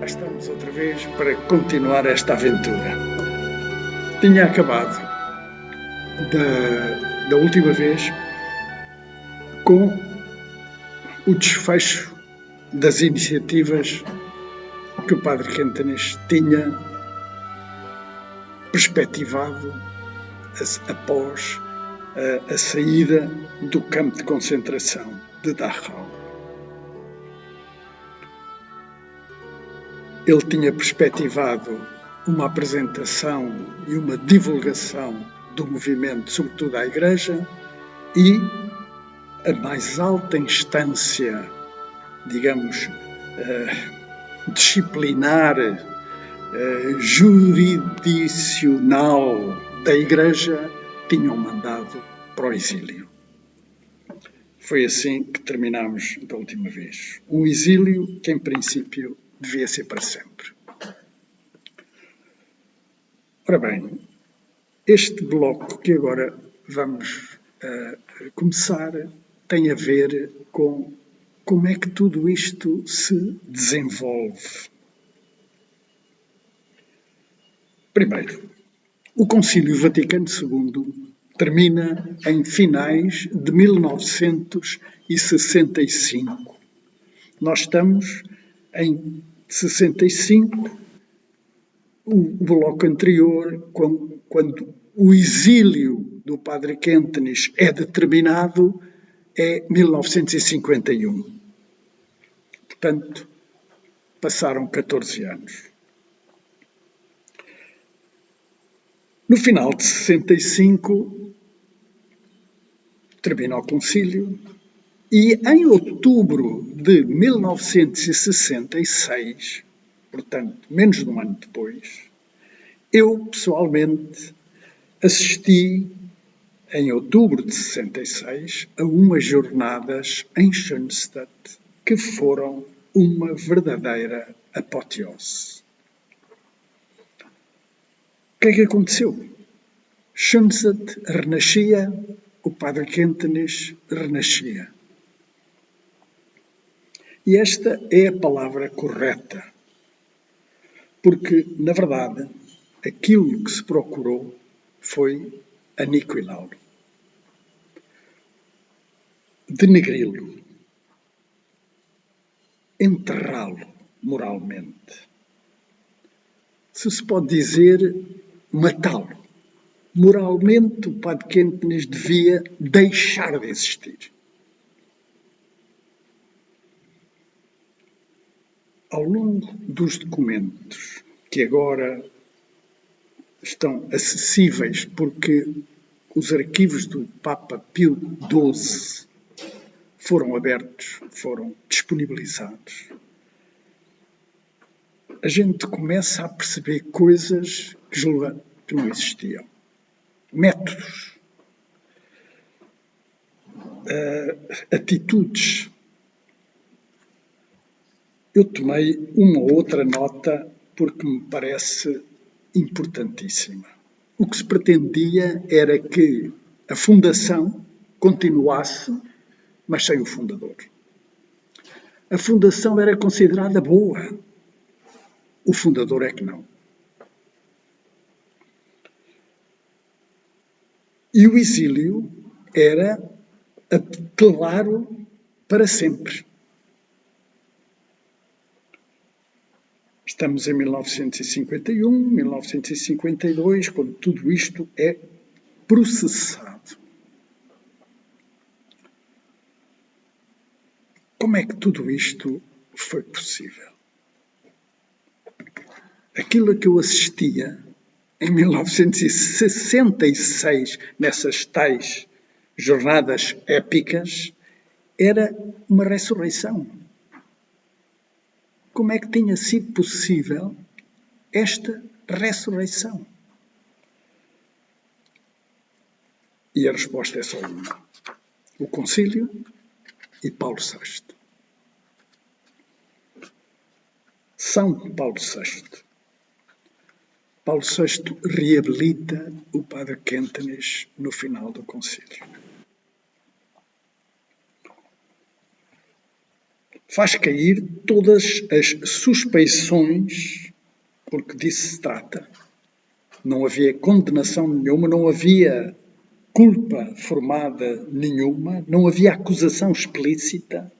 Cá estamos outra vez para continuar esta aventura. Tinha acabado da última vez com o desfecho das iniciativas que o Padre Quentinês tinha perspectivado após a saída do campo de concentração de Dachau. Ele tinha perspectivado uma apresentação e uma divulgação do movimento, sobretudo à Igreja, e a mais alta instância, digamos, disciplinar, jurisdicional da Igreja, tinham mandado para o exílio. Foi assim que terminámos da última vez. Um exílio que, em princípio, devia ser para sempre. Ora bem, este bloco que agora vamos começar tem a ver com como é que tudo isto se desenvolve. Primeiro, o Concílio Vaticano II termina em finais de 1965. Nós estamos em 65, o bloco anterior, quando o exílio do Padre Quentinês é determinado, é 1951. Portanto, passaram 14 anos. No final de 65, termina o concílio e em outubro de 1966, portanto, menos de um ano depois, eu, pessoalmente, assisti, em outubro de 66, a umas jornadas em Schoenstatt que foram uma verdadeira apoteose. O que é que aconteceu? Schoenstatt renascia, o Padre Quentinês renascia. E esta é a palavra correta, porque, na verdade, aquilo que se procurou foi aniquilá-lo, denegri-lo, enterrá-lo moralmente. Se pode dizer, matá-lo. Moralmente, o Padre Quentinês devia deixar de existir. Ao longo dos documentos que agora estão acessíveis porque os arquivos do Papa Pio XII foram abertos, foram disponibilizados, a gente começa a perceber coisas que não existiam. Métodos, atitudes. Eu tomei uma ou outra nota porque me parece importantíssima. O que se pretendia era que a fundação continuasse, mas sem o fundador. A fundação era considerada boa. O fundador é que não. E o exílio era, claro, para sempre. Estamos em 1951, 1952, quando tudo isto é processado. Como é que tudo isto foi possível? Aquilo a que eu assistia em 1966, nessas tais jornadas épicas, era uma ressurreição. Como é que tinha sido possível esta ressurreição? E a resposta é só uma. O Concílio e Paulo VI. São Paulo VI. Paulo VI reabilita o Padre Quentinês no final do Concílio. faz cair todas as suspeições, porque disso se trata. Não havia condenação nenhuma, não havia culpa formada nenhuma, não havia acusação explícita,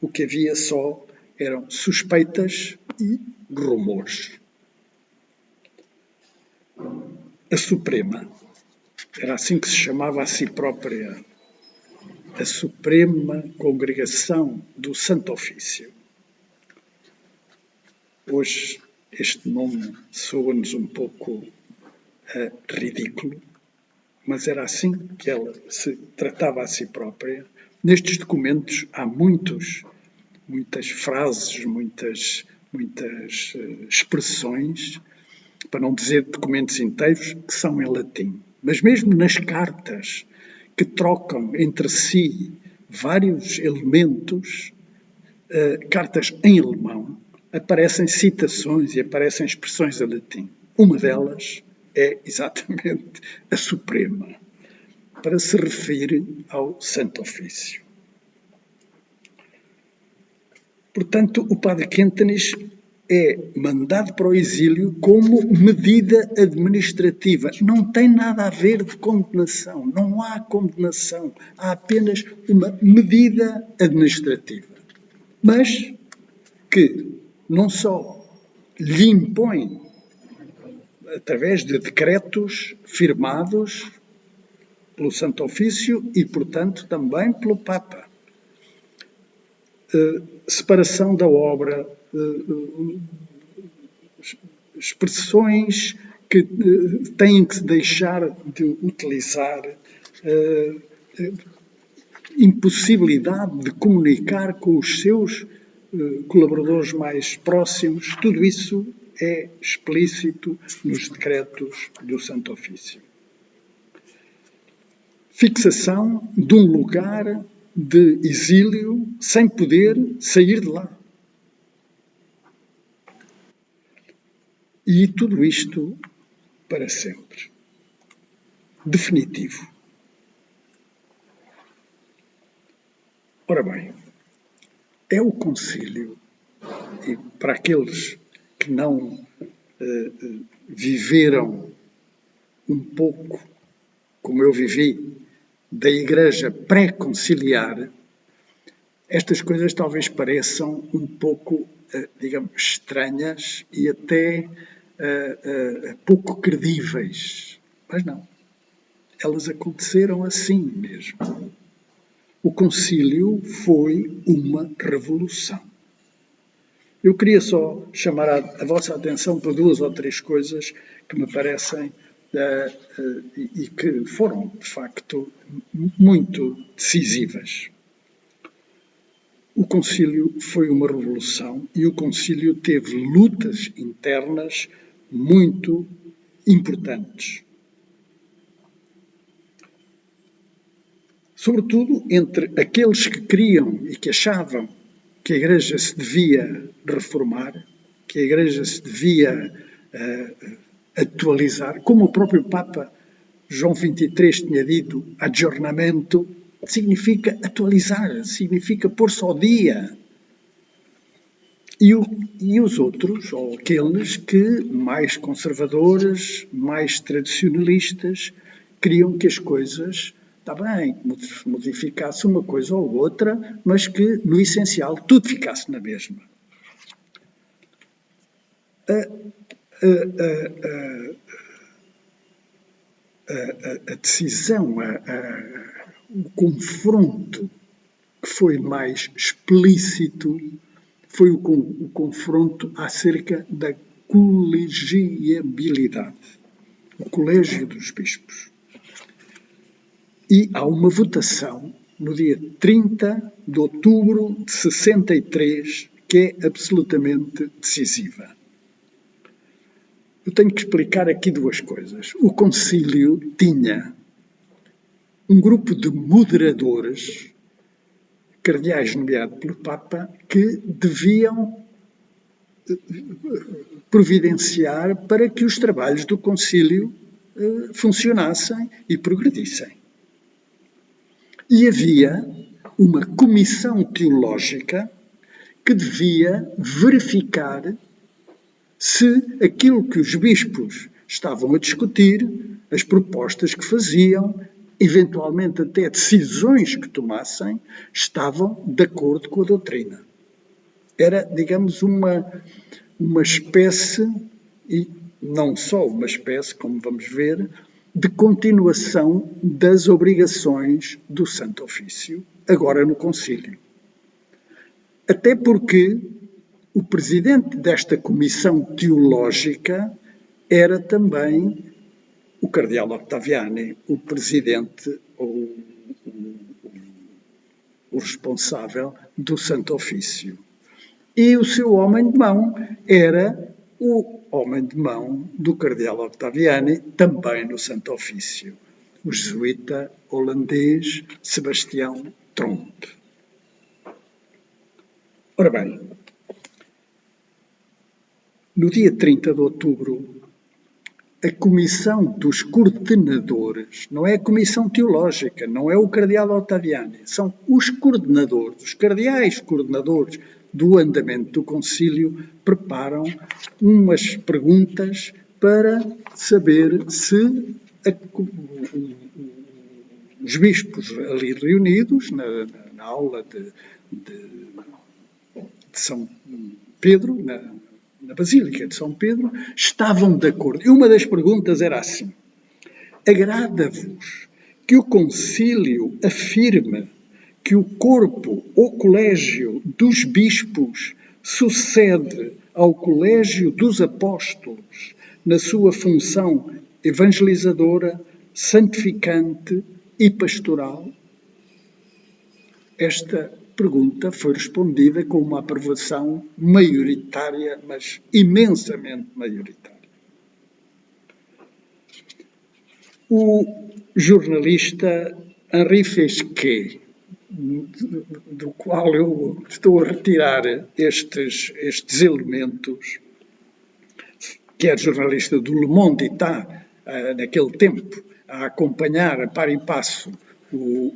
o que havia só eram suspeitas e rumores. A Suprema, era assim que se chamava a si própria, a Suprema Congregação do Santo Ofício. Hoje este nome soa-nos um pouco ridículo, mas era assim que ela se tratava a si própria. Nestes documentos há muitas frases, muitas expressões, para não dizer documentos inteiros, que são em latim. Mas mesmo nas cartas que trocam entre si vários elementos, cartas em alemão, aparecem citações e aparecem expressões em latim. Uma delas é exatamente a Suprema, para se referir ao Santo Ofício. Portanto, o padre Quentinich é mandado para o exílio como medida administrativa. Não tem nada a ver de condenação, não há condenação, há apenas uma medida administrativa. Mas que não só lhe impõe, através de decretos firmados pelo Santo Ofício e, portanto, também pelo Papa, separação da obra, expressões que têm que deixar de utilizar, impossibilidade de comunicar com os seus colaboradores mais próximos, tudo isso é explícito nos decretos do Santo Ofício. Fixação de um lugar de exílio sem poder sair de lá. E tudo isto para sempre. Definitivo. Ora bem, é o concílio, e para aqueles que não viveram um pouco, como eu vivi, da Igreja pré-conciliar, estas coisas talvez pareçam um pouco, digamos, estranhas e até pouco credíveis. Mas não. Elas aconteceram assim mesmo. O concílio foi uma revolução. Eu queria só chamar a vossa atenção para 2 ou 3 coisas que me parecem e que foram, de facto, muito decisivas. O concílio foi uma revolução e o concílio teve lutas internas muito importantes. Sobretudo entre aqueles que queriam e que achavam que a Igreja se devia reformar, que a Igreja se devia atualizar, como o próprio Papa João XXIII tinha dito, aggiornamento, significa atualizar, significa pôr-se ao dia. E os outros, ou aqueles que, mais conservadores, mais tradicionalistas, queriam que as coisas, está bem, modificasse uma coisa ou outra, mas que, no essencial, tudo ficasse na mesma. A decisão, o confronto que foi mais explícito foi o confronto acerca da colegiabilidade, o Colégio dos Bispos. E há uma votação no dia 30 de outubro de 63 que é absolutamente decisiva. Eu tenho que explicar aqui 2 coisas. O concílio tinha um grupo de moderadores, cardeais nomeados pelo Papa, que deviam providenciar para que os trabalhos do concílio funcionassem e progredissem. E havia uma comissão teológica que devia verificar se aquilo que os bispos estavam a discutir, as propostas que faziam, eventualmente até decisões que tomassem, estavam de acordo com a doutrina. Era, digamos, uma espécie, e não só uma espécie, como vamos ver, de continuação das obrigações do Santo Ofício, agora no Concílio. Até porque o presidente desta comissão teológica era também o cardeal Ottaviani, o presidente ou o responsável do Santo Ofício. E o seu homem de mão era o homem de mão do cardeal Ottaviani, também no Santo Ofício, o jesuíta holandês Sebastião Tromp. Ora bem, no dia 30 de outubro, a comissão dos coordenadores, não é a comissão teológica, não é o cardeal Ottaviani, são os coordenadores, os cardeais coordenadores do andamento do concílio, preparam umas perguntas para saber se os bispos ali reunidos na aula de São Pedro, na Basílica de São Pedro, estavam de acordo. E uma das perguntas era assim: agrada-vos que o concílio afirme que o corpo ou colégio dos bispos sucede ao colégio dos apóstolos na sua função evangelizadora, santificante e pastoral? Esta pergunta foi respondida com uma aprovação maioritária, mas imensamente maioritária. O jornalista Henri Fesquet, do qual eu estou a retirar estes elementos, que é jornalista do Le Monde e está, naquele tempo, a acompanhar a par e passo o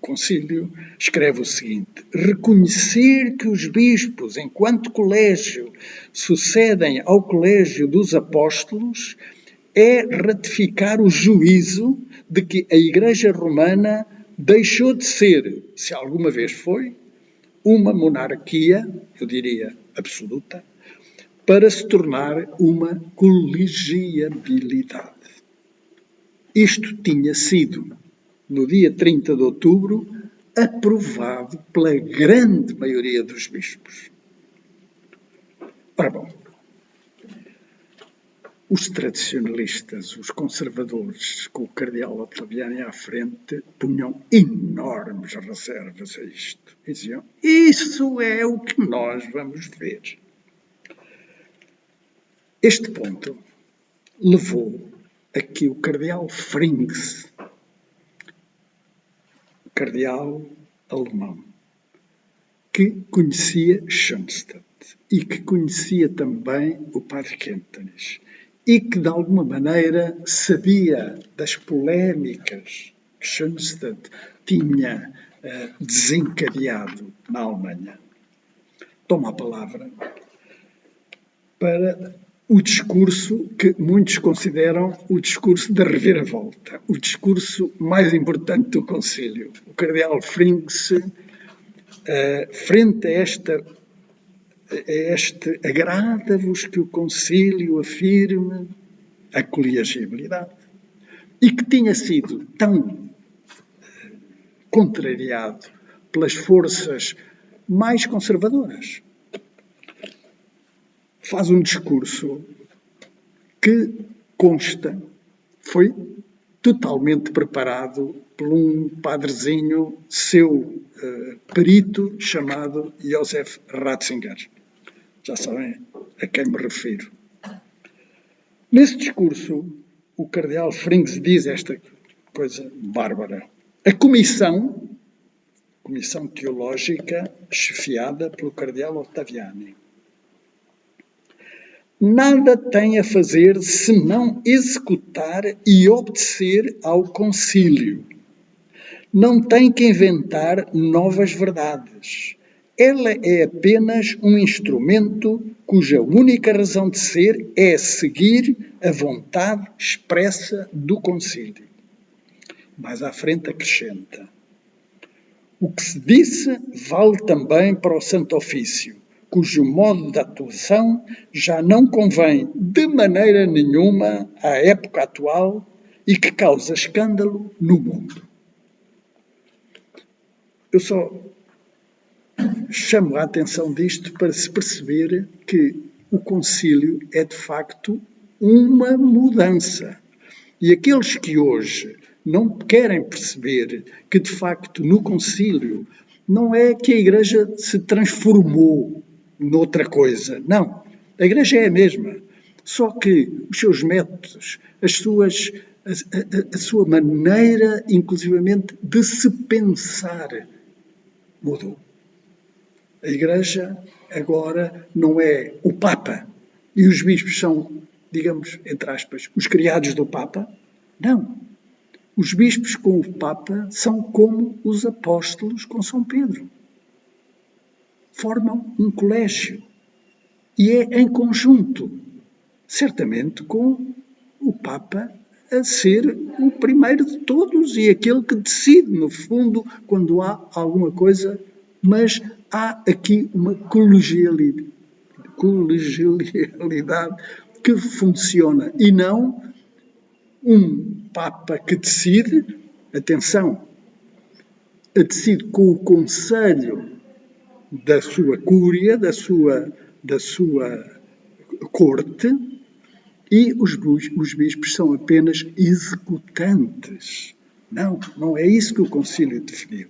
concílio, escreve o seguinte: reconhecer que os bispos, enquanto colégio, sucedem ao colégio dos apóstolos é ratificar o juízo de que a Igreja Romana deixou de ser, se alguma vez foi, uma monarquia, eu diria absoluta, para se tornar uma colegiabilidade. Isto tinha sido, no dia 30 de outubro, aprovado pela grande maioria dos bispos. Ora bom, os tradicionalistas, os conservadores, com o cardeal Ottaviani à frente, punham enormes reservas a isto. E diziam: isso é o que nós vamos ver. Este ponto levou a que o cardeal Frings, cardeal alemão, que conhecia Schoenstatt e que conhecia também o padre Kentenich e que, de alguma maneira, sabia das polémicas que Schoenstatt tinha desencadeado na Alemanha, toma a palavra para o discurso que muitos consideram o discurso da reviravolta, o discurso mais importante do Concílio. O cardeal Frings, frente a este agrada-vos que o Concílio afirme a colegiabilidade, e que tinha sido tão contrariado pelas forças mais conservadoras, faz um discurso que consta, foi totalmente preparado por um padrezinho seu perito chamado Josef Ratzinger. Já sabem a quem me refiro. Nesse discurso, o cardeal Frings diz esta coisa bárbara. A comissão teológica, chefiada pelo cardeal Ottaviani, nada tem a fazer senão executar e obedecer ao concílio. não tem que inventar novas verdades. Ela é apenas um instrumento cuja única razão de ser é seguir a vontade expressa do concílio. Mais à frente acrescenta: o que se disse vale também para o Santo Ofício, cujo modo de atuação já não convém de maneira nenhuma à época atual e que causa escândalo no mundo. Eu só chamo a atenção disto para se perceber que o concílio é, de facto, uma mudança. E aqueles que hoje não querem perceber que, de facto, no concílio não é que a Igreja se transformou noutra coisa. Não. A Igreja é a mesma. Só que os seus métodos, a sua maneira, inclusivamente, de se pensar mudou. A Igreja agora não é o Papa e os bispos são, digamos, entre aspas, os criados do Papa. Não. Os bispos com o Papa são como os apóstolos com São Pedro. Formam um colégio. E é em conjunto, certamente com o Papa a ser o primeiro de todos e aquele que decide, no fundo, quando há alguma coisa, mas há aqui uma colegialidade que funciona e não um Papa que decide, atenção, decide com o conselho da sua cúria, da sua corte, e os bispos são apenas executantes. Não é isso que o concílio definiu.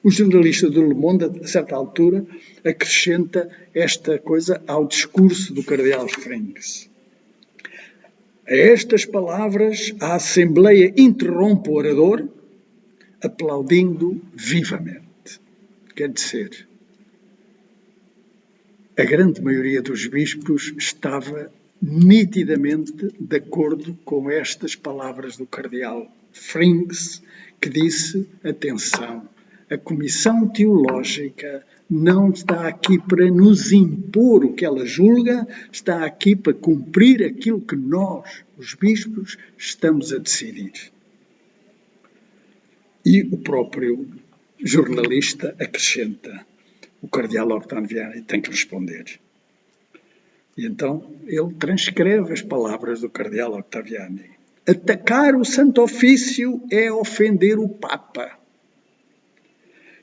O jornalista do Le Monde, a certa altura, acrescenta esta coisa ao discurso do cardeal Frings. A estas palavras, a Assembleia interrompe o orador, aplaudindo vivamente. Quer dizer, a grande maioria dos bispos estava nitidamente de acordo com estas palavras do cardeal Frings, que disse, atenção, a Comissão Teológica não está aqui para nos impor o que ela julga, está aqui para cumprir aquilo que nós, os bispos, estamos a decidir. E o próprio jornalista acrescenta, o cardeal Octaviani tem que responder. E então ele transcreve as palavras do cardeal Octaviani. Atacar o Santo Ofício é ofender o Papa,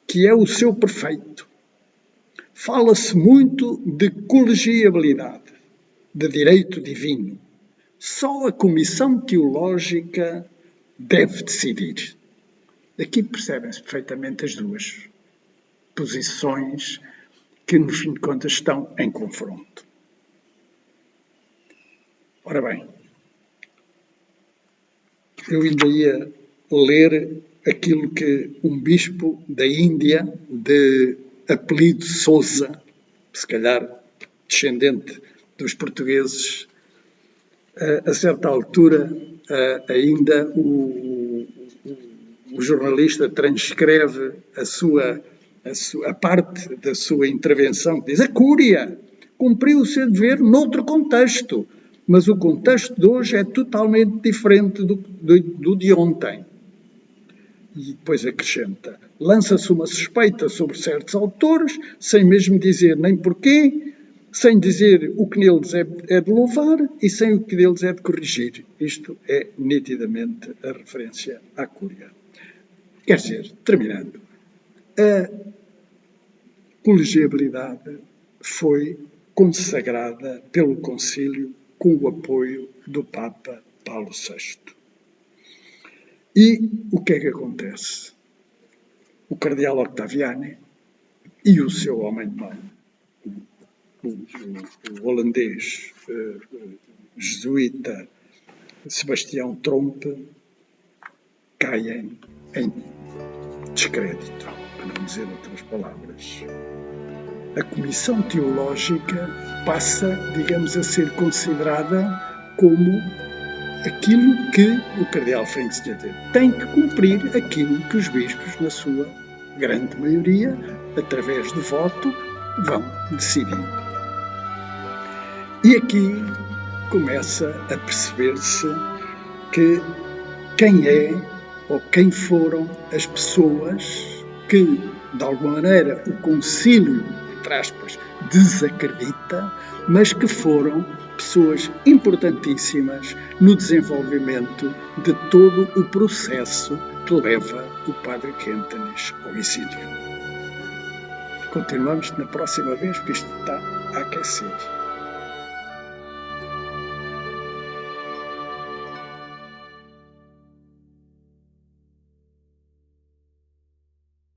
que é o seu prefeito. Fala-se muito de colegialidade, de direito divino. Só a Comissão Teológica deve decidir. Aqui percebem-se perfeitamente as duas posições que, no fim de contas, estão em confronto. Ora bem, eu ainda ia ler aquilo que um bispo da Índia, de apelido Sousa, se calhar descendente dos portugueses, a certa altura ainda o jornalista transcreve a parte da sua intervenção, que diz: a Cúria cumpriu o seu dever noutro contexto, mas o contexto de hoje é totalmente diferente do de ontem. E depois acrescenta: lança-se uma suspeita sobre certos autores, sem mesmo dizer nem porquê, sem dizer o que neles é de louvar e sem o que deles é de corrigir. Isto é nitidamente a referência à Cúria. Quer dizer, terminando, a colegialidade foi consagrada pelo Concílio com o apoio do Papa Paulo VI. E o que é que acontece? O cardeal Octaviani e o seu homem de mão, o holandês jesuíta Sebastião Trompe, caem em descrédito, para não dizer outras palavras. A Comissão Teológica passa, digamos, a ser considerada como aquilo que o cardeal Francisco Xavier tem que cumprir aquilo que os bispos, na sua grande maioria, através do voto, vão decidindo. E aqui começa a perceber-se que quem é ou quem foram as pessoas que, de alguma maneira, o concílio, entre aspas, desacredita, mas que foram pessoas importantíssimas no desenvolvimento de todo o processo que leva o padre Quêntanes ao exílio. Continuamos na próxima vez, porque isto está a aquecer.